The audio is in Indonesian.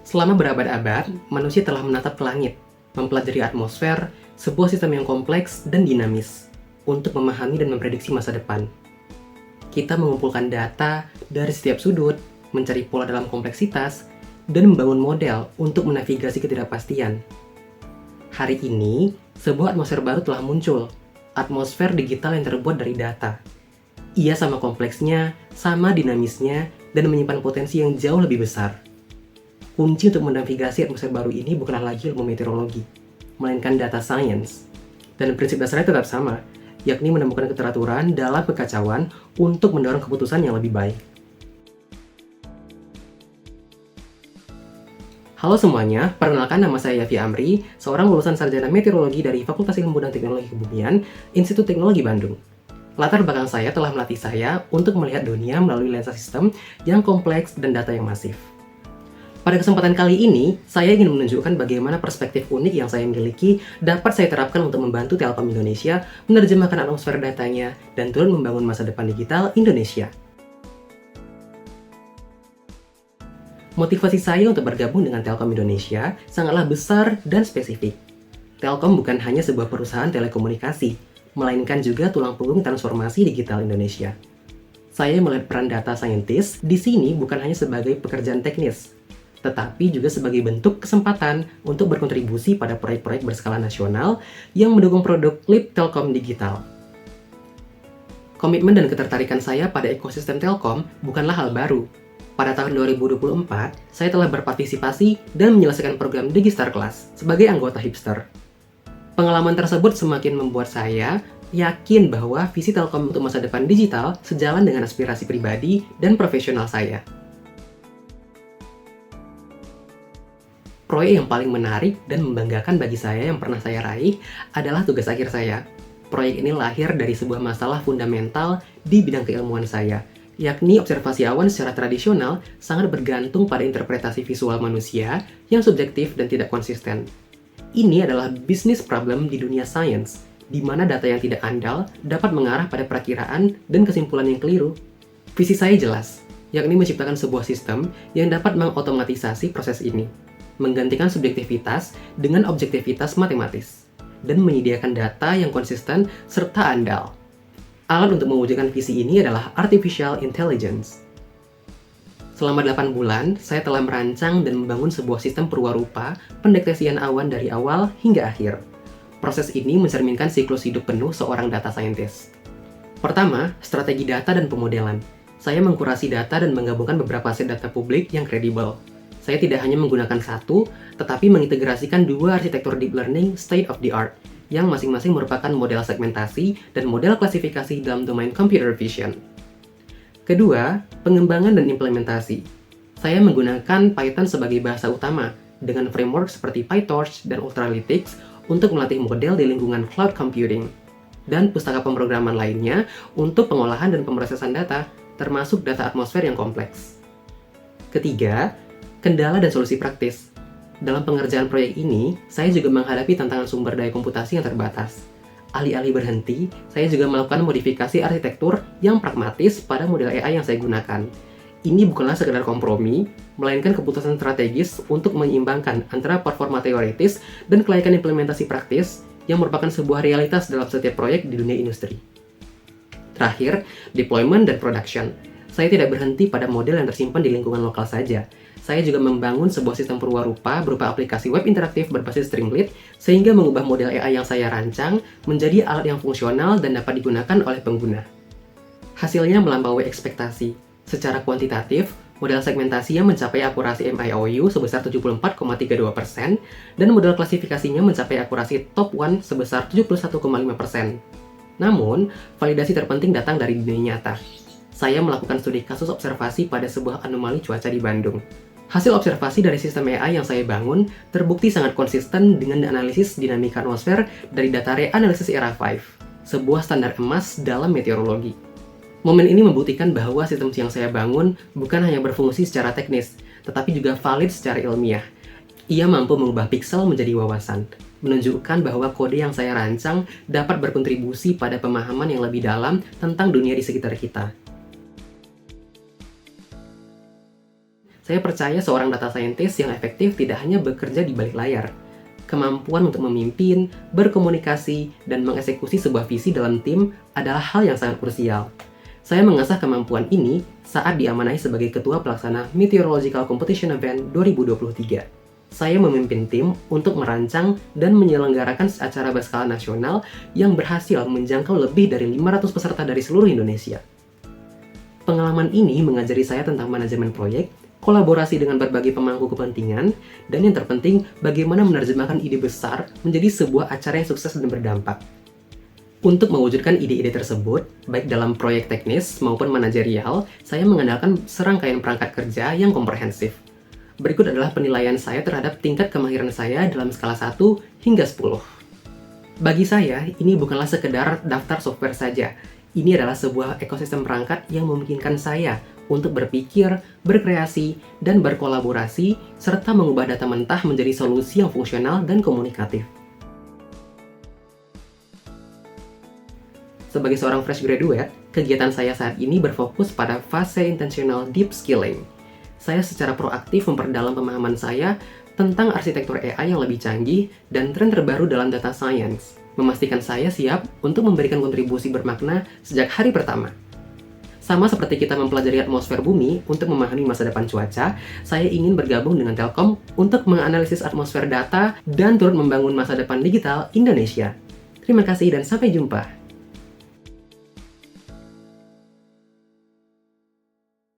Selama berabad-abad, manusia telah menatap ke langit, mempelajari atmosfer, sebuah sistem yang kompleks dan dinamis, untuk memahami dan memprediksi masa depan. Kita mengumpulkan data dari setiap sudut, mencari pola dalam kompleksitas, dan membangun model untuk menavigasi ketidakpastian. Hari ini, sebuah atmosfer baru telah muncul, atmosfer digital yang terbuat dari data. Ia sama kompleksnya, sama dinamisnya, dan menyimpan potensi yang jauh lebih besar. Kunci untuk menavigasi atmosfer baru ini bukanlah lagi ilmu meteorologi, melainkan data science. Dan prinsip dasarnya tetap sama, yakni menemukan keteraturan dalam kekacauan untuk mendorong keputusan yang lebih baik. Halo semuanya, perkenalkan nama saya Yafi Amri, seorang lulusan sarjana meteorologi dari Fakultas Ilmu dan Teknologi Kebumian, Institut Teknologi Bandung. Latar belakang saya telah melatih saya untuk melihat dunia melalui lensa sistem yang kompleks dan data yang masif. Pada kesempatan kali ini, saya ingin menunjukkan bagaimana perspektif unik yang saya miliki dapat saya terapkan untuk membantu Telkom Indonesia menerjemahkan atmosfer datanya dan turut membangun masa depan digital Indonesia. Motivasi saya untuk bergabung dengan Telkom Indonesia sangatlah besar dan spesifik. Telkom bukan hanya sebuah perusahaan telekomunikasi, melainkan juga tulang punggung transformasi digital Indonesia. Saya melihat peran data scientist di sini bukan hanya sebagai pekerjaan teknis, tetapi juga sebagai bentuk kesempatan untuk berkontribusi pada proyek-proyek berskala nasional yang mendukung produk Leap Telkom Digital. Komitmen dan ketertarikan saya pada ekosistem Telkom bukanlah hal baru. Pada tahun 2024, saya telah berpartisipasi dan menyelesaikan program Digistar Class sebagai anggota Hipster. Pengalaman tersebut semakin membuat saya yakin bahwa visi Telkom untuk masa depan digital sejalan dengan aspirasi pribadi dan profesional saya. Proyek yang paling menarik dan membanggakan bagi saya yang pernah saya raih adalah tugas akhir saya. Proyek ini lahir dari sebuah masalah fundamental di bidang keilmuan saya, yakni observasi awan secara tradisional sangat bergantung pada interpretasi visual manusia yang subjektif dan tidak konsisten. Ini adalah bisnis problem di dunia sains, di mana data yang tidak andal dapat mengarah pada perakiraan dan kesimpulan yang keliru. Visi saya jelas, yakni menciptakan sebuah sistem yang dapat mengotomatisasi proses ini, menggantikan subjektivitas dengan objektivitas matematis, dan menyediakan data yang konsisten serta andal. Alat untuk mewujudkan visi ini adalah Artificial Intelligence. Selama 8 bulan, saya telah merancang dan membangun sebuah sistem perwarupa pendeteksian awan dari awal hingga akhir. Proses ini mencerminkan siklus hidup penuh seorang data scientist. Pertama, strategi data dan pemodelan. Saya mengkurasi data dan menggabungkan beberapa set data publik yang kredibel. Saya tidak hanya menggunakan satu, tetapi mengintegrasikan dua arsitektur deep learning state of the art, yang masing-masing merupakan model segmentasi dan model klasifikasi dalam domain computer vision. Kedua, pengembangan dan implementasi. Saya menggunakan Python sebagai bahasa utama, dengan framework seperti PyTorch dan Ultralytics untuk melatih model di lingkungan cloud computing, dan pustaka pemrograman lainnya untuk pengolahan dan pemrosesan data, termasuk data atmosfer yang kompleks. Ketiga, kendala dan solusi praktis. Dalam pengerjaan proyek ini, saya juga menghadapi tantangan sumber daya komputasi yang terbatas. Alih-alih berhenti, saya juga melakukan modifikasi arsitektur yang pragmatis pada model AI yang saya gunakan. Ini bukanlah sekedar kompromi, melainkan keputusan strategis untuk menyeimbangkan antara performa teoritis dan kelayakan implementasi praktis yang merupakan sebuah realitas dalam setiap proyek di dunia industri. Terakhir, deployment dan production. Saya tidak berhenti pada model yang tersimpan di lingkungan lokal saja. Saya juga membangun sebuah sistem perwarupa berupa aplikasi web interaktif berbasis Streamlit sehingga mengubah model AI yang saya rancang menjadi alat yang fungsional dan dapat digunakan oleh pengguna. Hasilnya melampaui ekspektasi. Secara kuantitatif, model segmentasinya mencapai akurasi MIOU sebesar 74,32% dan model klasifikasinya mencapai akurasi top 1 sebesar 71,5%. Namun, validasi terpenting datang dari dunia nyata. Saya melakukan studi kasus observasi pada sebuah anomali cuaca di Bandung. Hasil observasi dari sistem AI yang saya bangun terbukti sangat konsisten dengan analisis dinamika atmosfer dari data Reanalysis Era 5, sebuah standar emas dalam meteorologi. Momen ini membuktikan bahwa sistem yang saya bangun bukan hanya berfungsi secara teknis, tetapi juga valid secara ilmiah. Ia mampu mengubah piksel menjadi wawasan, menunjukkan bahwa kode yang saya rancang dapat berkontribusi pada pemahaman yang lebih dalam tentang dunia di sekitar kita. Saya percaya seorang data scientist yang efektif tidak hanya bekerja di balik layar. Kemampuan untuk memimpin, berkomunikasi, dan mengeksekusi sebuah visi dalam tim adalah hal yang sangat krusial. Saya mengasah kemampuan ini saat diamanahi sebagai Ketua Pelaksana Meteorological Competition Event 2023. Saya memimpin tim untuk merancang dan menyelenggarakan acara berskala nasional yang berhasil menjangkau lebih dari 500 peserta dari seluruh Indonesia. Pengalaman ini mengajari saya tentang manajemen proyek, kolaborasi dengan berbagai pemangku kepentingan, dan yang terpenting, bagaimana menerjemahkan ide besar menjadi sebuah acara yang sukses dan berdampak. Untuk mewujudkan ide-ide tersebut, baik dalam proyek teknis maupun manajerial, saya mengandalkan serangkaian perangkat kerja yang komprehensif. Berikut adalah penilaian saya terhadap tingkat kemahiran saya dalam skala 1 hingga 10. Bagi saya, ini bukanlah sekedar daftar software saja. Ini adalah sebuah ekosistem perangkat yang memungkinkan saya untuk berpikir, berkreasi, dan berkolaborasi, serta mengubah data mentah menjadi solusi yang fungsional dan komunikatif. Sebagai seorang fresh graduate, kegiatan saya saat ini berfokus pada fase intentional deep skilling. Saya secara proaktif memperdalam pemahaman saya tentang arsitektur AI yang lebih canggih dan tren terbaru dalam data science, memastikan saya siap untuk memberikan kontribusi bermakna sejak hari pertama. Sama seperti kita mempelajari atmosfer bumi untuk memahami masa depan cuaca, saya ingin bergabung dengan Telkom untuk menganalisis atmosfer data dan turut membangun masa depan digital Indonesia. Terima kasih dan sampai jumpa.